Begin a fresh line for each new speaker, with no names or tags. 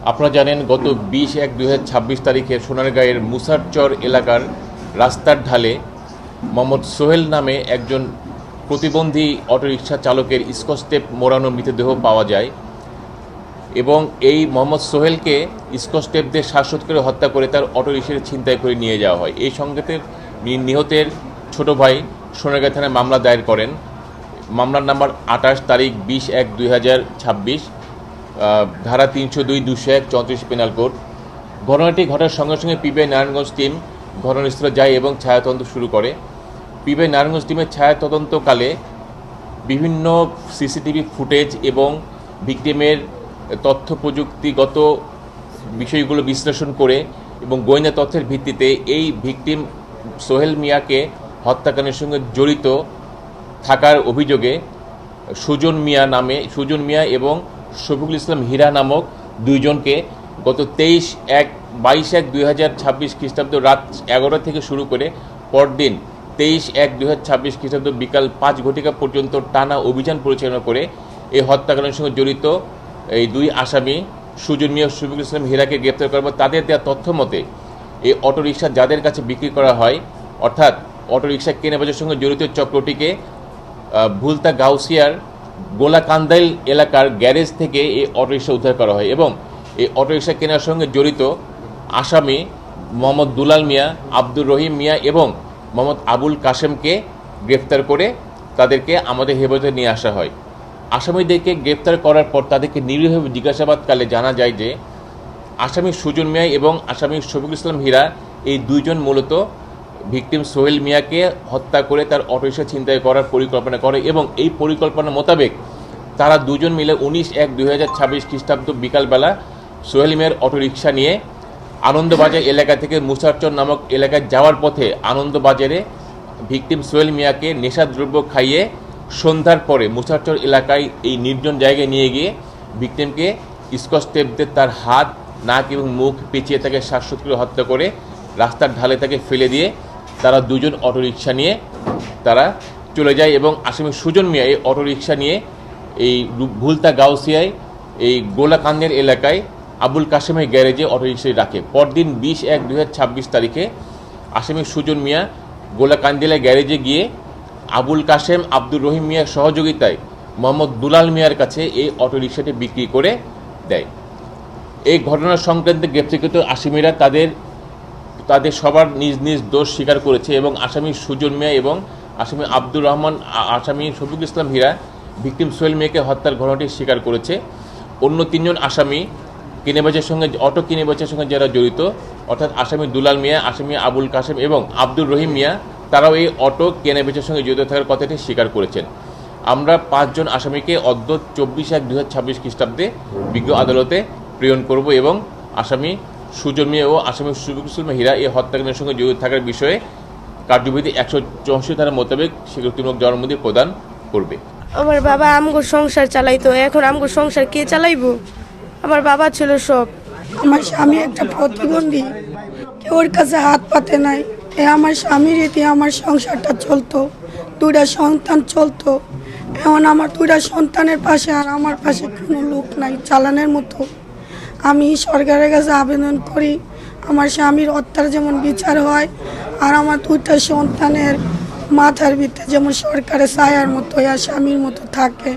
আপনারা জানেন গত 20/1/2026 তারিখে সোনারগাঁয়ের মুসারচর এলাকার রাস্তার ঢালে মোহাম্মদ সোহেল নামে একজন প্রতিবন্ধী অটোরিকশা চালকের স্কচটেপ মোড়ানো মৃতদেহ পাওয়া যায় এবং এই মোহাম্মদ সোহেলকে স্কচটেপ দিয়ে শ্বাসরোধ করে হত্যা করে তার অটোরিকশা ছিনতাই করে নিয়ে যাওয়া হয়। এই সংঘাতের নিহতের ছোট ভাই সোনারগাঁ থানায় মামলা দায়ের করেন। মামলার নাম্বার 28 তারিখ 20/1/2026, ধারা 302-201 34 পেনাল কোড। ঘটনাটি ঘটার সঙ্গে সঙ্গে পিবিআই নারায়ণগঞ্জ টিম ঘটনাস্থলে যায় এবং ছায়াতদন্ত শুরু করে। পিবিআই নারায়ণগঞ্জ টিমের ছায়াতদন্তকালে বিভিন্ন সিসিটিভি ফুটেজ এবং ভিকটিমের তথ্য প্রযুক্তিগত বিষয়গুলো বিশ্লেষণ করে এবং গোয়েন্দা তথ্যের ভিত্তিতে এই ভিকটিম সোহেল মিয়াকে হত্যাকাণ্ডের সঙ্গে জড়িত থাকার অভিযোগে সুজন মিয়া এবং শফিকুল ইসলাম হীরা নামক দুইজনকে গত 22/1/2026 খ্রিস্টাব্দ রাত 11টা থেকে শুরু করে পরদিন 23/1/2026 খ্রিস্টাব্দ বিকাল 5 ঘটিকা পর্যন্ত টানা অভিযান পরিচালনা করে এই হত্যাকাণ্ডের সঙ্গে জড়িত এই দুই আসামি সুজন মিয়া ও শফিকুল ইসলাম হীরাকে গ্রেপ্তার করা। তাদের দেওয়া তথ্য মতে এই অটোরিকশা যাদের কাছে বিক্রি করা হয়, অর্থাৎ অটোরিকশা কেনাবেচার সঙ্গে জড়িত চক্রটিকে ভুলতা গাউসিয়ার গোলাকান্দাইল এলাকার গ্যারেজ থেকে এই অটোরিকশা উদ্ধার করা হয় এবং এই অটোরিকশা কেনার সঙ্গে জড়িত আসামি মোহাম্মদ দুলাল মিয়া, আব্দুর রহিম মিয়া এবং মোহাম্মদ আবুল কাশেমকে গ্রেপ্তার করে তাদেরকে আমাদের হেফাজতে নিয়ে আসা হয়। আসামিদেরকে গ্রেপ্তার করার পর তাদেরকে নিরীহভাবে জিজ্ঞাসাবাদকালে জানা যায় যে আসামি সুজন মিয়া এবং আসামি শফিকুল ইসলাম হীরা এই দুইজন মূলত ভিকটিম সোহেল মিয়াকে হত্যা করে তার অটোরিকশা ছিনতাই করার পরিকল্পনা করে এবং এই পরিকল্পনা মোতাবেক তারা দুজন মিলে 19/1/2026 খ্রিস্টাব্দ বিকালবেলা সোহেল মিয়ার অটোরিকশা নিয়ে আনন্দবাজার এলাকা থেকে মুসারচর নামক এলাকায় যাওয়ার পথে আনন্দবাজারে ভিকটিম সোহেল মিয়াকে নেশাদ্রব্য খাইয়ে সন্ধ্যার পরে মুসারচর এলাকায় এই নির্জন জায়গায় নিয়ে গিয়ে ভিকটিমকে স্কচটেপ দিয়ে তার হাত, নাক এবং মুখ পেঁচিয়ে তাকে শ্বাসরোধ করে হত্যা করে রাস্তার ঢালে তাকে ফেলে দিয়ে তারা দুজন অটোরিকশা নিয়ে তারা চলে যায় এবং আসামি সুজন মিয়া এই অটোরিকশা নিয়ে এই ভুলতা গাউসিয়ায় এই গোলাকান্দের এলাকায় আবুল কাশেমের গ্যারেজে অটোরিকশায় রাখে। পরদিন 20/1/2026 তারিখে আসামি সুজন মিয়া গোলাকান্দিলা গ্যারেজে গিয়ে আবুল কাশেম, আব্দুর রহিম মিয়ার সহযোগিতায় মোহাম্মদ দুলাল মিয়ার কাছে এই অটোরিকশাটি বিক্রি করে দেয়। এই ঘটনার সংক্রান্তে গ্রেপ্তারকৃত আসামিরা তাদের সবার নিজ নিজ দোষ স্বীকার করেছে এবং আসামি সুজন মিয়া এবং আসামি আব্দুর রহমান, আসামি শফিকুল ইসলাম হীরা ভিকটিম সোহেল মিয়াকে হত্যার ঘটনাটি স্বীকার করেছে। অন্য 3 জন আসামি অটো কিনেবেচার সঙ্গে যারা জড়িত, অর্থাৎ আসামি দুলাল মিয়া, আসামি আবুল কাশেম এবং আব্দুর রহিম মিয়া, তারাও এই অটো কেনাবেচার সঙ্গে জড়িত থাকার কথাটি স্বীকার করেছেন। আমরা 5 জন আসামিকে অদ্য 24/1/2026 খ্রিস্টাব্দে বিজ্ঞ আদালতে প্রেরণ করব এবং আসামি সুজন মিয়া ও আসামি শফিকুল ইসলাম হীরা এই হত্যাকাণ্ডের সঙ্গে জড়িত থাকার বিষয়ে কার্যবিধি 164 ধারা মোতাবেক স্বীকৃতিমূলক জবানবন্দি প্রদান করবে।
আমার বাবা আমগো সংসার চালাইতো, এখন আমগো সংসার কে চালাইবো? আমার বাবা ছিল সব।
আমার স্বামী একটা প্রতিবন্ধী, কেউর কাছে হাত পাতে নাই। আমার স্বামীর রীতি আমার সংসারটা চলতো, 2টা সন্তান চলতো। এখন আমার 2টা সন্তানের পাশে আর আমার পাশে কোনো লোক নাই চালানোর মতো। আমি সরকারের কাছে আবেদন করি আমার স্বামীর হত্যার যেমন বিচার হয় আর আমার 2টা সন্তানের মাথার ভিতরে যেমন সরকারের ছায়ার মতো স্বামীর মতো থাকে।